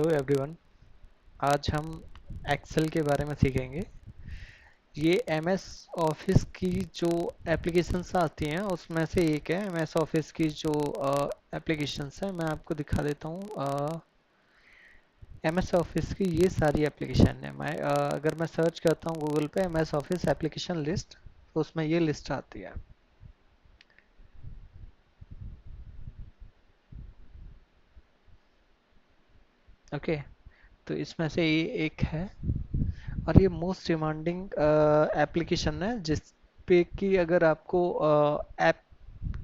Hello everyone. आज हम Excel के बारे में सीखेंगे। ये एमएस ऑफिस की जो एप्लीकेशंस आती हैं उसमें से एक है। एमएस ऑफिस की जो एप्लीकेशंस है मैं आपको दिखा देता हूँ। एमएस ऑफिस की ये सारी एप्लीकेशन है। अगर मैं सर्च करता हूँ गूगल पे एमएस ऑफिस एप्लीकेशन लिस्ट, तो उसमें ये लिस्ट आती है। ओके, तो इसमें से ये एक है और ये मोस्ट डिमांडिंग एप्लीकेशन है जिस पे कि अगर आपको ऐप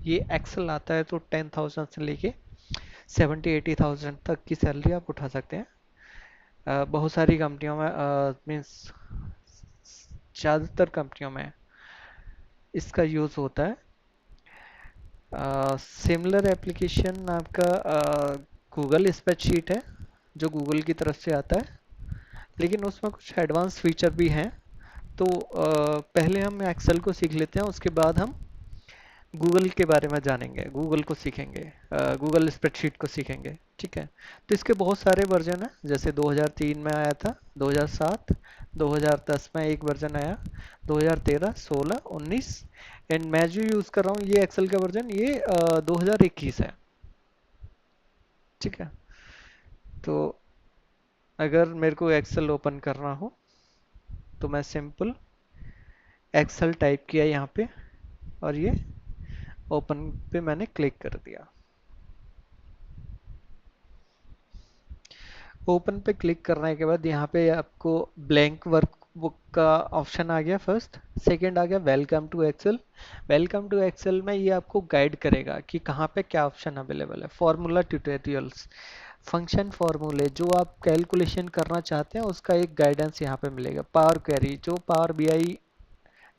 ये एक्सेल आता है तो 10,000 से लेके 70-80,000 तक की सैलरी आप उठा सकते हैं। बहुत सारी कंपनियों में मीन्स ज़्यादातर कंपनियों में इसका यूज़ होता है। सिमिलर एप्लीकेशन आपका गूगल स्प्रेडशीट है जो गूगल की तरफ से आता है, लेकिन उसमें कुछ एडवांस फीचर भी हैं। तो पहले हम एक्सेल को सीख लेते हैं, उसके बाद हम गूगल के बारे में जानेंगे, गूगल को सीखेंगे, गूगल स्प्रेडशीट को सीखेंगे। ठीक है, तो इसके बहुत सारे वर्जन हैं। जैसे 2003 में आया था, 2007, 2010 में एक वर्जन आया, 2013, 16, 19 एंड मैं जो यूज़ कर रहा हूँ ये एक्सेल का वर्जन ये 2021 है। ठीक है, तो अगर मेरे को एक्सेल ओपन करना हो तो मैं सिंपल एक्सेल टाइप किया यहाँ पे और ये ओपन पे मैंने क्लिक कर दिया। ओपन पे क्लिक करने के बाद यहाँ पे आपको ब्लैंक वर्क बुक का ऑप्शन आ गया। फर्स्ट, सेकंड आ गया welcome to Excel. Welcome to Excel में ये आपको गाइड करेगा कि कहाँ पे क्या ऑप्शन अवेलेबल है। फॉर्मूला ट्यूटोरियल्स, फंक्शन फॉर्मूले जो आप कैलकुलेशन करना चाहते हैं उसका एक गाइडेंस यहाँ पे मिलेगा। पावर क्वेरी जो पावर बीआई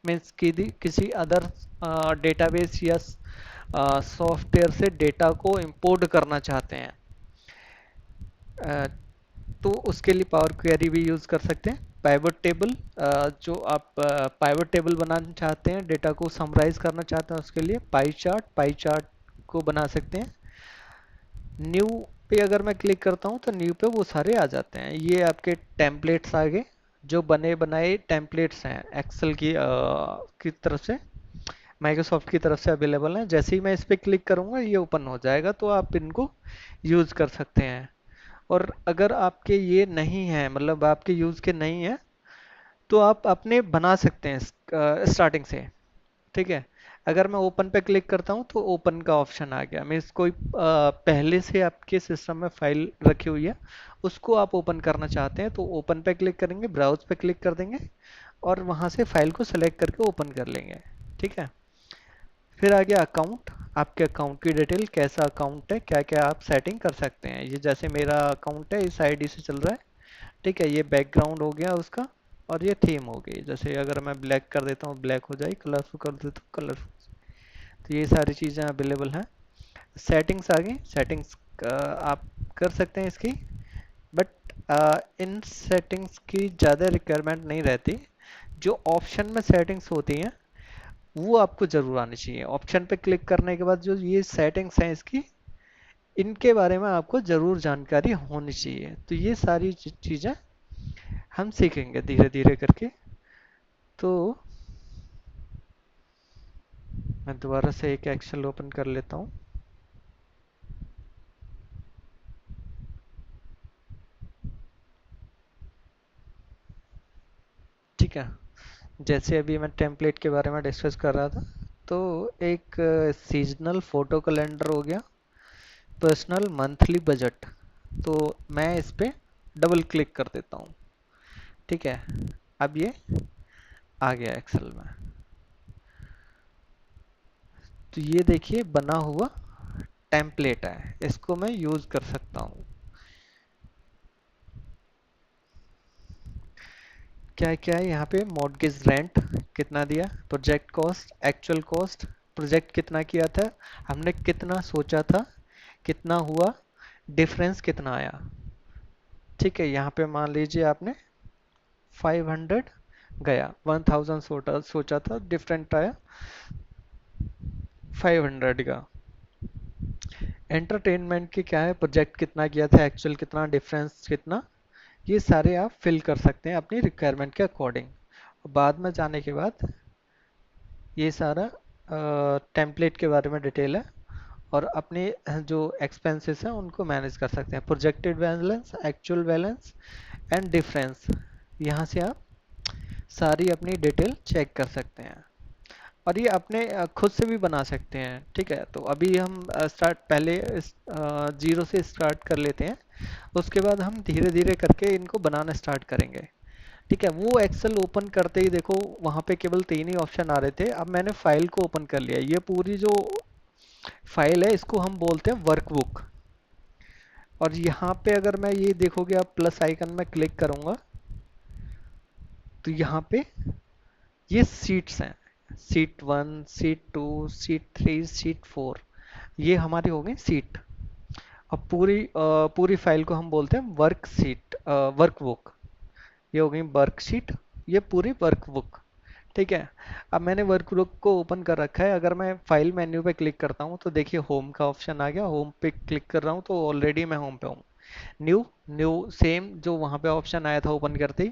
में किसी अदर डेटाबेस या सॉफ्टवेयर से डेटा को इंपोर्ट करना चाहते हैं, तो उसके लिए पावर क्वेरी भी यूज़ कर सकते हैं। पाइवट टेबल, जो आप पाइवट टेबल बनाना चाहते हैं, डेटा को समराइज करना चाहते हैं, उसके लिए पाई चार्ट को बना सकते हैं। न्यू पे अगर मैं क्लिक करता हूँ तो न्यू पे वो सारे आ जाते हैं। ये आपके टेम्पलेट्स आ गए, जो बने बनाए टेम्पलेट्स हैं एक्सेल की तरफ से, माइक्रोसॉफ्ट की तरफ से अवेलेबल हैं। जैसे ही मैं इस पर क्लिक करूँगा ये ओपन हो जाएगा, तो आप इनको यूज़ कर सकते हैं। और अगर आपके ये नहीं है, मतलब आपके यूज़ के नहीं है, तो आप अपने बना सकते हैं स्टार्टिंग से। ठीक है, अगर मैं ओपन पे क्लिक करता हूँ तो ओपन का ऑप्शन आ गया। मीन्स कोई पहले से आपके सिस्टम में फाइल रखी हुई है, उसको आप ओपन करना चाहते हैं तो ओपन पे क्लिक करेंगे, ब्राउज पे क्लिक कर देंगे और वहाँ से फाइल को सेलेक्ट करके ओपन कर लेंगे। ठीक है, फिर आ गया अकाउंट। आपके अकाउंट की डिटेल, कैसा अकाउंट है, क्या क्या आप सेटिंग कर सकते हैं। ये जैसे मेरा अकाउंट है इस आईडी से चल रहा है। ठीक है, ये बैकग्राउंड हो गया उसका और ये थीम हो गई। जैसे अगर मैं ब्लैक कर देता हूँ ब्लैक हो जाए, कलरफुल कर देता हूँ कलरफुल। तो ये सारी चीज़ें अवेलेबल हैं। सेटिंग्स आ गई, सेटिंग्स आप कर सकते हैं इसकी, बट इन सेटिंग्स की ज़्यादा रिक्वायरमेंट नहीं रहती। जो ऑप्शन में सेटिंग्स होती हैं वो आपको जरूर आनी चाहिए। ऑप्शन पे क्लिक करने के बाद जो ये सेटिंग्स हैं इसकी, इनके बारे में आपको जरूर जानकारी होनी चाहिए। तो ये सारी चीज़ें हम सीखेंगे धीरे धीरे करके। तो मैं दोबारा से एक एक्सेल ओपन कर लेता हूँ। ठीक है, जैसे अभी मैं टेम्पलेट के बारे में डिस्कस कर रहा था, तो एक सीजनल फोटो कैलेंडर हो गया, पर्सनल मंथली बजट। तो मैं इस पे डबल क्लिक कर देता हूँ। ठीक है, अब ये आ गया एक्सेल में। तो ये देखिए बना हुआ टेम्पलेट है, इसको मैं यूज कर सकता हूँ। क्या क्या है यहाँ पे, मॉर्गेज रेंट कितना दिया, project cost, actual cost, project कितना किया था, हमने कितना सोचा था, कितना हुआ, डिफरेंस कितना आया। ठीक है, यहाँ पे मान लीजिए आपने 500 गया, 1000 सोचा था, डिफरेंट आया 500 का। एंटरटेनमेंट की क्या है, प्रोजेक्ट कितना किया था, एक्चुअल कितना, डिफरेंस कितना, ये सारे आप फिल कर सकते हैं अपनी रिक्वायरमेंट के अकॉर्डिंग। बाद में जाने के बाद ये सारा टेम्पलेट के बारे में डिटेल है, और अपने जो एक्सपेंसेस हैं उनको मैनेज कर सकते हैं। Projected balance, actual balance and difference, यहाँ से आप सारी अपनी डिटेल चेक कर सकते हैं, और ये अपने खुद से भी बना सकते हैं। ठीक है, तो अभी हम स्टार्ट पहले जीरो से स्टार्ट कर लेते हैं, उसके बाद हम धीरे धीरे करके इनको बनाना स्टार्ट करेंगे। ठीक है, वो एक्सेल ओपन करते ही देखो वहाँ पे केवल 3 ही ऑप्शन आ रहे थे। अब मैंने फाइल को ओपन कर लिया, ये पूरी जो फाइल है इसको हम बोलते हैं वर्कबुक। और यहाँ पे अगर मैं ये देखोगे आप प्लस आइकन में क्लिक करूंगा, तो यहाँ पे ये सीट्स हैं, सीट 1, सीट 2, सीट 3, सीट 4, ये हमारी हो गई सीट। अब पूरी फाइल को हम बोलते हैं वर्कशीट, वर्कबुक। ये हो गई वर्कशीट, ये पूरी वर्कबुक। ठीक है, अब मैंने वर्कबुक को ओपन कर रखा है। अगर मैं फाइल मेन्यू पे क्लिक करता हूँ तो देखिए होम का ऑप्शन आ गया, होम पे क्लिक कर रहा हूँ तो ऑलरेडी मैं होम पे हूँ। न्यू, न्यू सेम जो वहाँ पे ऑप्शन आया था ओपन करते ही,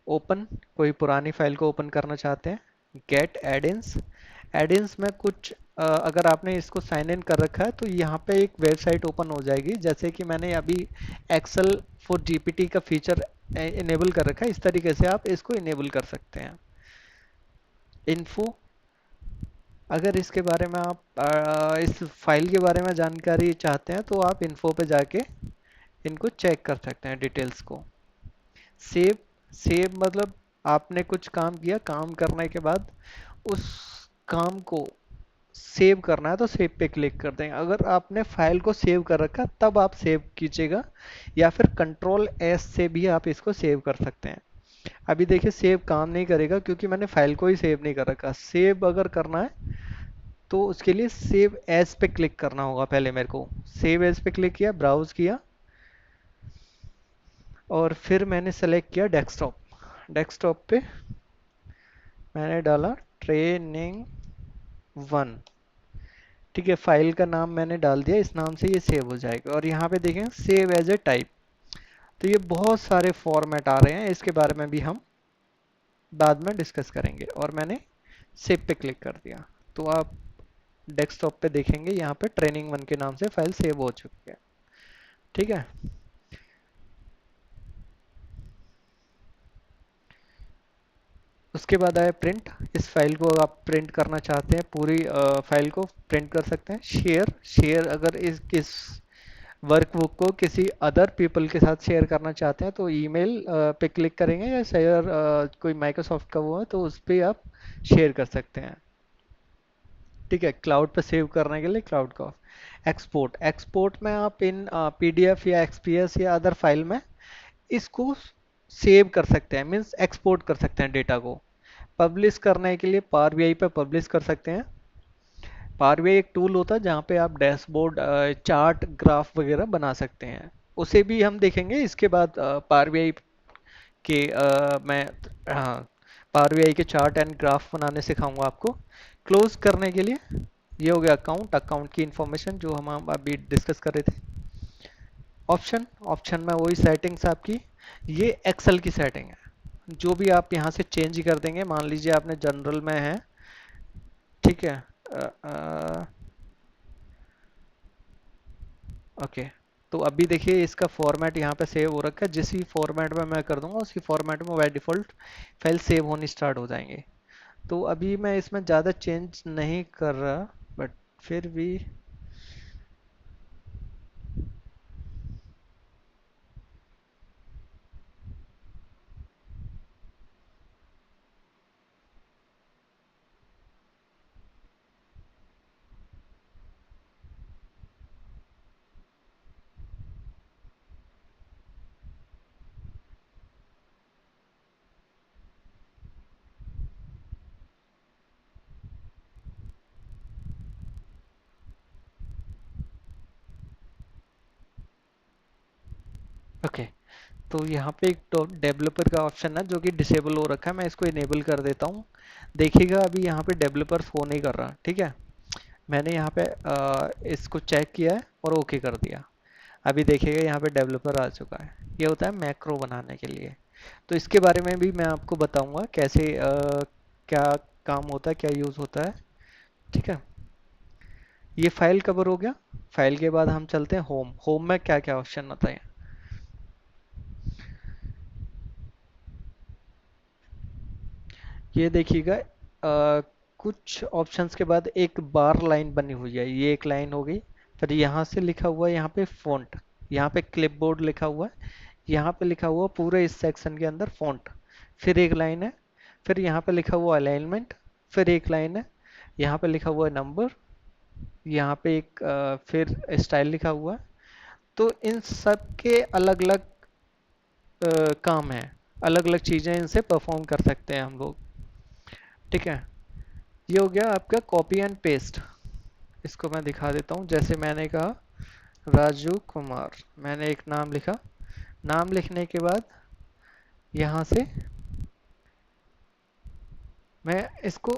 ओपन, कोई पुरानी फाइल को ओपन करना चाहते हैं। गेट एडिंस, एडिंस में कुछ अगर आपने इसको साइन इन कर रखा है तो यहाँ पे एक वेबसाइट ओपन हो जाएगी, जैसे कि मैंने अभी एक्सेल फॉर जीपीटी का फीचर इनेबल कर रखा है, इस तरीके से आप इसको इनेबल कर सकते हैं। इन्फो, अगर इसके बारे में आप इस फाइल के बारे में जानकारी चाहते हैं तो आप इन्फो पे जाके इनको चेक कर सकते हैं डिटेल्स को। सेव, सेव मतलब आपने कुछ काम किया, काम करने के बाद उस काम को सेव करना है तो सेव पे क्लिक कर दें। अगर आपने फाइल को सेव कर रखा तब आप सेव कीजिएगा, या फिर कंट्रोल एस से भी आप इसको सेव कर सकते हैं। अभी देखिए सेव काम नहीं करेगा क्योंकि मैंने फाइल को ही सेव नहीं कर रखा। सेव अगर करना है तो उसके लिए सेव एज पे क्लिक करना होगा पहले मेरे को। सेव एज पे क्लिक किया, ब्राउज किया, और फिर मैंने सेलेक्ट किया डेस्कटॉप। डेस्कटॉप पे मैंने डाला ट्रेनिंग 1। ठीक है, फाइल का नाम मैंने डाल दिया, इस नाम से ये सेव हो जाएगा। और यहाँ पे देखें सेव एज ए टाइप, तो ये बहुत सारे फॉर्मेट आ रहे हैं, इसके बारे में भी हम बाद में डिस्कस करेंगे। और मैंने सेव पे क्लिक कर दिया, तो आप डेस्कटॉप पे देखेंगे यहाँ पे ट्रेनिंग 1 के नाम से फाइल सेव हो चुकी है। ठीक है, उसके बाद आया प्रिंट। इस फाइल को आप प्रिंट करना चाहते हैं, पूरी फाइल को प्रिंट कर सकते हैं। शेयर, शेयर अगर इस वर्कबुक को किसी अदर पीपल के साथ शेयर करना चाहते हैं तो ईमेल पे क्लिक करेंगे, या शेयर कोई माइक्रोसॉफ्ट का वो है तो उस पर आप शेयर कर सकते हैं। ठीक है, क्लाउड पे सेव करने के लिए क्लाउड का। एक्सपोर्ट, एक्सपोर्ट में आप इन पीडीएफ या एक्सपीएस या अदर फाइल में इसको सेव कर सकते हैं, मीन्स एक्सपोर्ट कर सकते हैं डेटा को। पब्लिश करने के लिए पावर बीआई पे पब्लिश कर सकते हैं। पावर बीआई एक टूल होता है जहाँ पे आप डैशबोर्ड, चार्ट, ग्राफ वगैरह बना सकते हैं, उसे भी हम देखेंगे इसके बाद। पावर बीआई के मैं, हाँ, पावर बीआई के चार्ट एंड ग्राफ बनाने सिखाऊंगा आपको। क्लोज करने के लिए ये हो गया अकाउंट, अकाउंट की इंफॉर्मेशन जो हम अभी डिस्कस कर रहे थे। ऑप्शन, ऑप्शन में वही सेटिंग्स आपकी, ये एक्सेल की सेटिंग है, जो भी आप यहाँ से चेंज कर देंगे। मान लीजिए आपने जनरल में है, ठीक है, ओके, तो अभी देखिए इसका फॉर्मेट यहाँ पे सेव हो रखा है, जिस भी फॉर्मेट में मैं कर दूंगा उसी फॉर्मेट में बाय डिफॉल्ट फाइल सेव होनी स्टार्ट हो जाएंगे। तो अभी मैं इसमें ज़्यादा चेंज नहीं कर रहा, बट फिर भी ओके। तो यहाँ पे एक डेवलपर का ऑप्शन है जो कि डिसेबल हो रखा है, मैं इसको इनेबल कर देता हूँ। देखिएगा अभी यहाँ पे डेवलपर शो नहीं कर रहा। ठीक है, मैंने यहाँ पे इसको चेक किया है और ओके कर दिया। अभी देखिएगा यहाँ पे डेवलपर आ चुका है। ये होता है मैक्रो बनाने के लिए। तो इसके बारे में भी मैं आपको बताऊंगा कैसे क्या काम होता है, क्या यूज़ होता है। ठीक है। ये फाइल कवर हो गया। फाइल के बाद हम चलते हैं होम। होम में क्या क्या ऑप्शन होता है? ये देखिएगा कुछ ऑप्शंस के बाद एक बार लाइन बनी हुई है, ये एक लाइन हो गई। फिर यहाँ से लिखा हुआ है यहाँ पे फ़ॉन्ट, यहाँ पे क्लिपबोर्ड लिखा हुआ है, यहाँ पे लिखा हुआ पूरे इस सेक्शन के अंदर फ़ॉन्ट। फिर एक लाइन है। फिर यहाँ पे लिखा हुआ अलाइनमेंट। फिर एक लाइन है। यहाँ पे लिखा हुआ है नंबर। यहाँ पे एक फिर स्टाइल लिखा हुआ है। तो इन सब के अलग अलग काम है, अलग अलग चीज़ें इनसे परफॉर्म कर सकते हैं हम लोग। ठीक है। ये हो गया आपका कॉपी एंड पेस्ट। इसको मैं दिखा देता हूँ। जैसे मैंने कहा राजू कुमार, मैंने एक नाम लिखा। नाम लिखने के बाद यहाँ से मैं इसको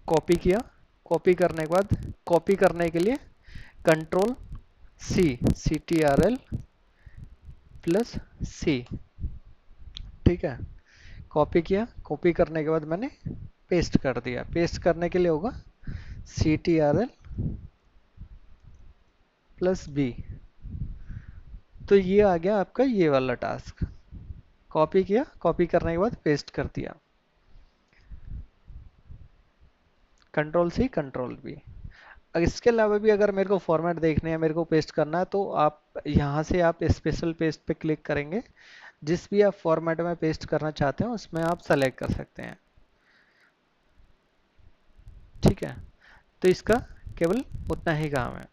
कॉपी किया। कॉपी करने के बाद कॉपी करने के लिए कंट्रोल सी, CTRL+C। ठीक है। कॉपी किया। कॉपी करने के बाद मैंने पेस्ट कर दिया। पेस्ट करने के लिए होगा CTRL+B। तो ये आ गया आपका ये वाला टास्क। कॉपी किया, कॉपी करने के बाद पेस्ट कर दिया। Control C, control V। इसके अलावा भी अगर मेरे को फॉर्मेट देखने है, मेरे को पेस्ट करना है, तो आप यहाँ से आप स्पेशल पेस्ट पे क्लिक करेंगे। जिस भी आप फॉर्मेट में पेस्ट करना चाहते हैं उसमें आप सेलेक्ट कर सकते हैं। ठीक है। तो इसका केवल उतना ही काम है।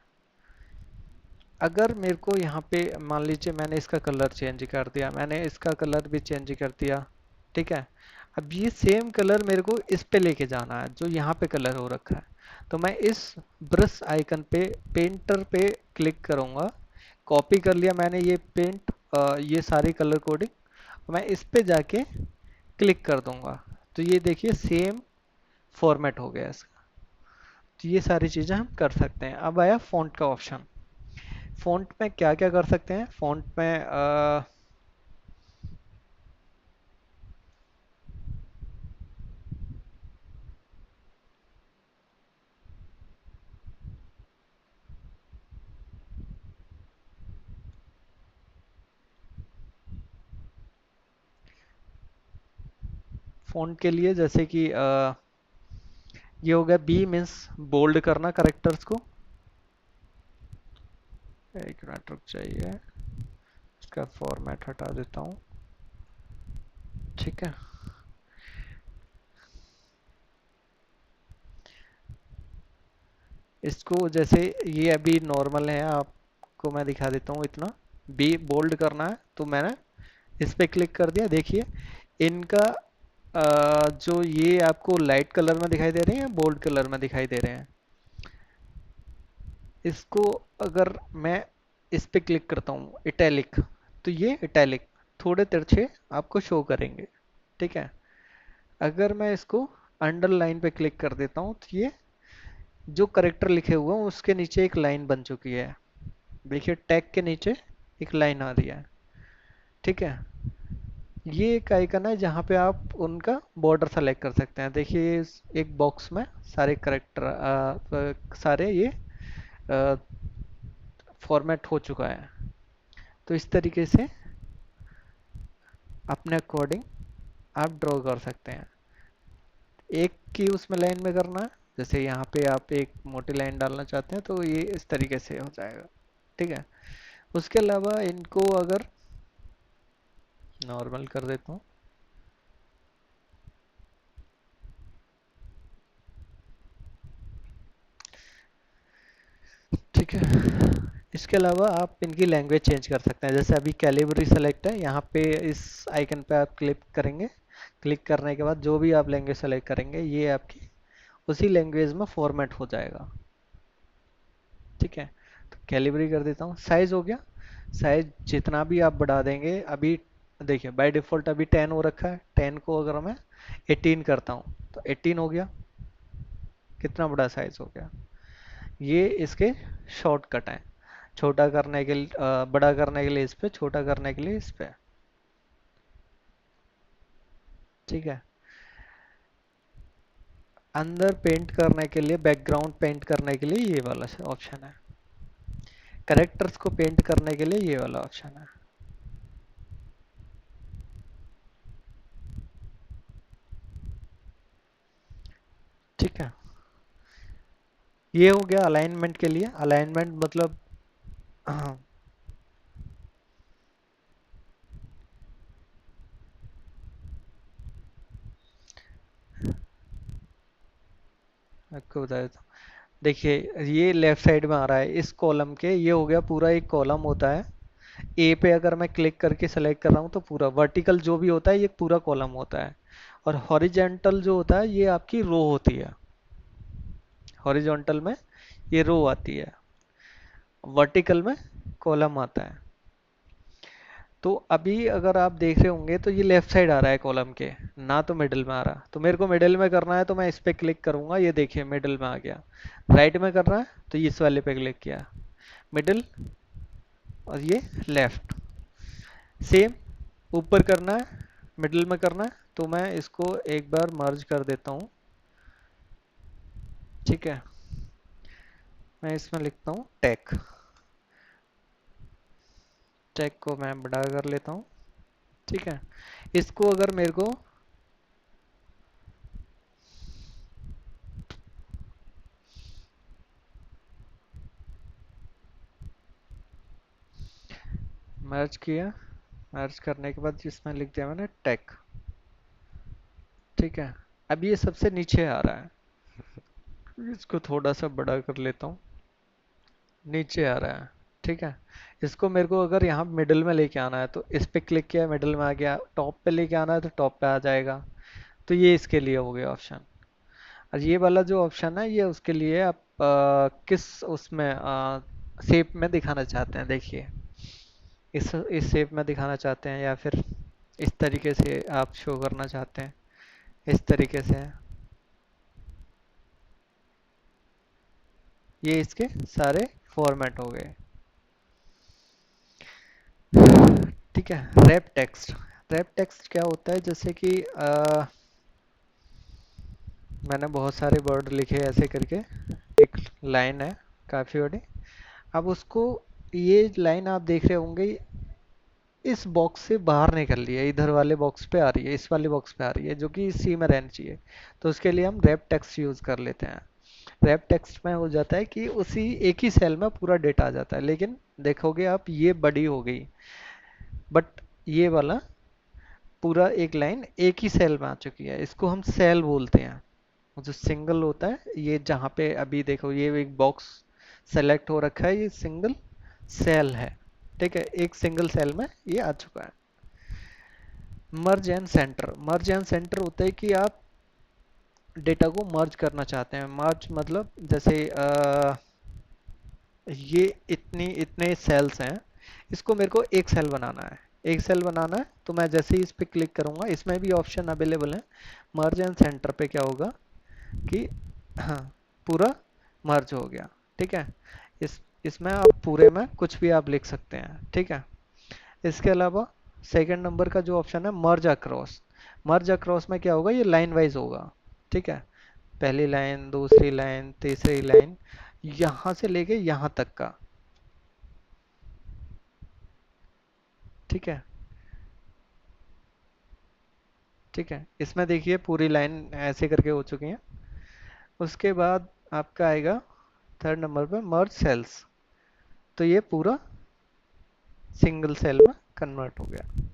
अगर मेरे को यहाँ पे मान लीजिए मैंने इसका कलर चेंज कर दिया, मैंने इसका कलर भी चेंज कर दिया। ठीक है। अब ये सेम कलर मेरे को इस पे लेके जाना है जो यहाँ पे कलर हो रखा है। तो मैं इस ब्रश आइकन पे, पेंटर पे क्लिक करूँगा। कॉपी कर लिया मैंने ये पेंट, ये सारी कलर कोडिंग। मैं इस पे जाके क्लिक कर दूंगा। तो ये देखिए सेम फॉर्मेट हो गया इसका। तो ये सारी चीज़ें हम कर सकते हैं। अब आया फ़ॉन्ट का ऑप्शन। फ़ॉन्ट में क्या क्या कर सकते हैं? फ़ॉन्ट में फ़ॉन्ट के लिए जैसे कि ये हो गया बी, मीन्स बोल्ड करना करेक्टर्स को। एक मिनट रुक जाइए, इसका फॉर्मेट हटा देता हूँ। ठीक है। इसको जैसे ये अभी नॉर्मल है, आपको मैं दिखा देता हूँ। इतना बी बोल्ड करना है तो मैंने इस पे क्लिक कर दिया। देखिए इनका जो ये आपको लाइट कलर में दिखाई दे रहे हैं या बोल्ड कलर में दिखाई दे रहे हैं? इसको अगर मैं इस पे क्लिक करता हूँ इटैलिक, तो ये इटैलिक थोड़े तिरछे आपको शो करेंगे। ठीक है। अगर मैं इसको अंडरलाइन पे क्लिक कर देता हूँ तो ये जो करेक्टर लिखे हुए हैं उसके नीचे एक लाइन बन चुकी है। देखिए टैग के नीचे एक लाइन आ रही है। ठीक है। ये एक आइकन है जहाँ पे आप उनका बॉर्डर सेलेक्ट कर सकते हैं। देखिए एक बॉक्स में सारे करेक्टर सारे ये फॉर्मेट हो चुका है। तो इस तरीके से अपने अकॉर्डिंग आप ड्रॉ कर सकते हैं। एक की उसमें लाइन में करना है, जैसे यहाँ पे आप एक मोटी लाइन डालना चाहते हैं तो ये इस तरीके से हो जाएगा। ठीक है। उसके अलावा इनको अगर नॉर्मल कर देता हूँ। ठीक है। इसके अलावा आप इनकी लैंग्वेज चेंज कर सकते हैं। जैसे अभी कैलिबरी सेलेक्ट है, यहाँ पे इस आइकन पे आप क्लिक करेंगे। क्लिक करने के बाद जो भी आप लैंग्वेज सेलेक्ट करेंगे ये आपकी उसी लैंग्वेज में फॉर्मेट हो जाएगा। ठीक है। तो कैलिबरी कर देता हूँ। साइज हो गया। साइज जितना भी आप बढ़ा देंगे, अभी देखिए बाय डिफॉल्ट अभी 10 हो रखा है। 10 को अगर मैं 18 करता हूँ तो 18 हो गया। कितना बड़ा साइज हो गया। ये इसके शॉर्टकट हैं। छोटा करने के लिए बड़ा करने के लिए इस पे, छोटा करने के लिए इस पे। ठीक है। अंदर पेंट करने के लिए, बैकग्राउंड पेंट करने के लिए ये वाला ऑप्शन है। करेक्टर्स को पेंट करने के लिए ये वाला ऑप्शन है। ठीक है। ये हो गया अलाइनमेंट के लिए। अलाइनमेंट मतलब हाँ, आपको बता देता हूँ। देखिए ये लेफ्ट साइड में आ रहा है इस कॉलम के, ये हो गया पूरा एक कॉलम होता है। ए पे अगर मैं क्लिक करके सेलेक्ट कर रहा हूँ तो पूरा वर्टिकल जो भी होता है ये पूरा कॉलम होता है। और हॉरिजेंटल जो होता है ये आपकी रो होती है। हॉरिजॉन्टल में ये रो आती है, वर्टिकल में कॉलम आता है। तो अभी अगर आप देख रहे होंगे तो ये लेफ्ट साइड आ रहा है कॉलम के, ना तो मिडिल में आ रहा। तो मेरे को मिडिल में करना है तो मैं इस पे क्लिक करूंगा, ये देखिए मिडिल में आ गया। राइट में करना है तो इस वाले पे क्लिक किया, मिडिल, और ये लेफ्ट। सेम ऊपर करना है, मिडिल में करना है, तो मैं इसको एक बार मर्ज कर देता हूँ। ठीक है। मैं इसमें लिखता हूँ टेक। टेक को मैं बड़ा कर लेता हूँ। ठीक है। इसको अगर मेरे को मर्ज किया, मर्ज करने के बाद इसमें लिख दिया मैंने टेक। ठीक है। अब ये सबसे नीचे आ रहा है, इसको थोड़ा सा बड़ा कर लेता हूँ। नीचे आ रहा है। ठीक है। इसको मेरे को अगर यहाँ मिडिल में लेके आना है तो इस पे क्लिक किया, मिडिल में आ गया। टॉप पे लेके आना है तो टॉप पे आ जाएगा। तो ये इसके लिए हो गया ऑप्शन। और ये वाला जो ऑप्शन है ये उसके लिए आप किस उसमें शेप में दिखाना चाहते हैं। देखिए इस शेप में दिखाना चाहते हैं या फिर इस तरीके से आप शो करना चाहते हैं, इस तरीके से। ये इसके सारे फॉर्मेट हो गए। ठीक है। Wrap text. रैप टेक्स्ट क्या होता है, जैसे कि मैंने बहुत सारे वर्ड लिखे ऐसे करके, एक लाइन है काफ़ी बड़ी। अब उसको, ये लाइन आप देख रहे होंगे इस बॉक्स से बाहर निकल रही है, इधर वाले बॉक्स पे आ रही है, इस वाले बॉक्स पे आ रही है, जो कि सी में रहनी चाहिए। तो उसके लिए हम रैप टेक्स्ट यूज़ कर लेते हैं। रैप टेक्स्ट में हो जाता है कि उसी एक ही सेल में पूरा डेटा आ जाता है। लेकिन देखोगे आप ये बड़ी हो गई, बट ये वाला पूरा एक लाइन एक ही सेल में आ चुकी है, इसको हम सेल बोलते हैं। जो सिंगल होता है, ये जहाँ पे अभी देखो ये एक बॉक्स सेलेक्ट हो रखा है, ये सिंगल सेल है। ठीक है, एक सिंगल सेल में ये आ चुका है। मर्ज and centre. Merge and centre होता है कि आप डेटा को मर्ज करना चाहते हैं। मर्ज मतलब जैसे ये इतनी इतने सेल्स हैं, इसको मेरे को एक सेल बनाना है। एक सेल बनाना है तो मैं जैसे ही इस पे क्लिक करूंगा, इसमें भी ऑप्शन अवेलेबल है। मर्ज एंड सेंटर पे क्या होगा कि हाँ, पूरा मर्ज हो गया। ठीक है। इसमें आप पूरे में कुछ भी आप लिख सकते हैं। ठीक है। इसके अलावा सेकंड नंबर का जो ऑप्शन है मर्ज अक्रॉस। मर्ज अक्रॉस में क्या होगा, ये लाइन वाइज होगा। ठीक है। पहली लाइन, दूसरी लाइन, तीसरी लाइन, यहाँ से लेके यहाँ तक का। ठीक है। ठीक है, इसमें देखिए पूरी लाइन ऐसे करके हो चुकी है। उसके बाद आपका आएगा थर्ड नंबर पे मर्ज सेल्स। तो ये पूरा सिंगल सेल में कन्वर्ट हो गया।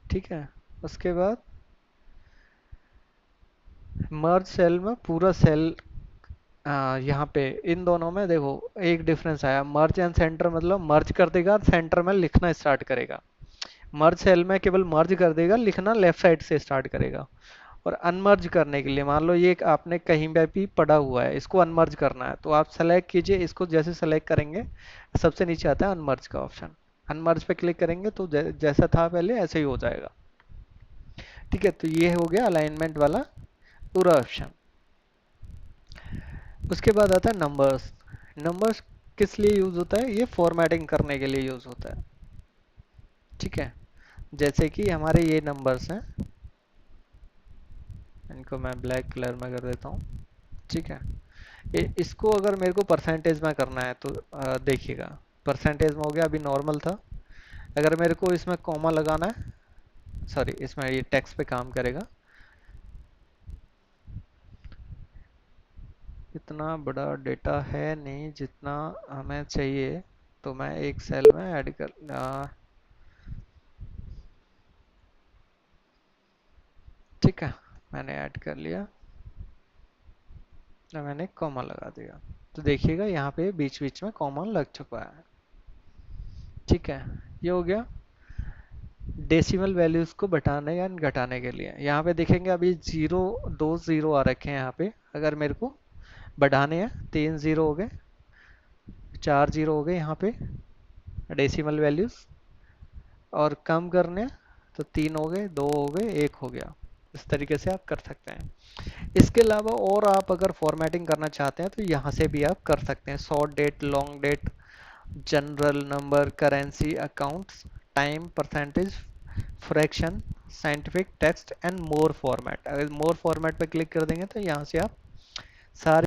ठीक है। उसके बाद मर्ज सेल में पूरा सेल, यहाँ पे इन दोनों में देखो एक डिफरेंस आया। मर्ज एंड सेंटर मतलब मर्ज कर देगा, सेंटर में लिखना स्टार्ट करेगा। मर्ज सेल में केवल मर्ज कर देगा, लिखना लेफ्ट साइड से स्टार्ट करेगा। और अनमर्ज करने के लिए, मान लो ये आपने कहीं पे भी पड़ा हुआ है, इसको अनमर्ज करना है तो आप सेलेक्ट कीजिए। इसको जैसे सेलेक्ट करेंगे सबसे नीचे आता है अनमर्ज का ऑप्शन। अनमर्ज पे क्लिक करेंगे तो जैसा था पहले ऐसे ही हो जाएगा। ठीक है। तो ये हो गया अलाइनमेंट वाला पूरा ऑप्शन। उसके बाद आता है नंबर्स। नंबर्स किस लिए यूज होता है? ये फॉर्मेटिंग करने के लिए यूज होता है। ठीक है, जैसे कि हमारे ये नंबर्स हैं, इनको मैं ब्लैक कलर में कर देता हूँ। ठीक है, इसको अगर मेरे को परसेंटेज में करना है तो देखिएगा, परसेंटेज में हो गया, अभी नॉर्मल था। अगर मेरे को इसमें कॉमा लगाना है, सॉरी इसमें ये टेक्स्ट पे काम करेगा। इतना बड़ा डेटा है नहीं जितना हमें चाहिए, तो मैं एक सेल में ऐड कर ठीक है, मैंने ऐड कर लिया, और मैंने कॉमा लगा दिया। तो देखिएगा यहाँ पे बीच बीच में कॉमा लग चुका है। ठीक है, ये हो गया डेसिमल वैल्यूज को बढ़ाने या घटाने के लिए। यहाँ पे देखेंगे अभी जीरो, दो जीरो आ रखे हैं यहाँ पे। अगर मेरे को बढ़ाने हैं, तीन जीरो हो गए, चार जीरो हो गए यहाँ पे डेसिमल वैल्यूज, और कम करने हैं, तो तीन हो गए, दो हो गए, एक हो गया। इस तरीके से आप कर सकते हैं। इसके अलावा और आप अगर फॉर्मेटिंग करना चाहते हैं तो यहाँ से भी आप कर सकते हैं। Short date, long date, general, number, currency, accounts, time, percentage, fraction, scientific, text and more format. अगर मोर फॉर्मेट पे क्लिक कर देंगे तो यहाँ से आप सारे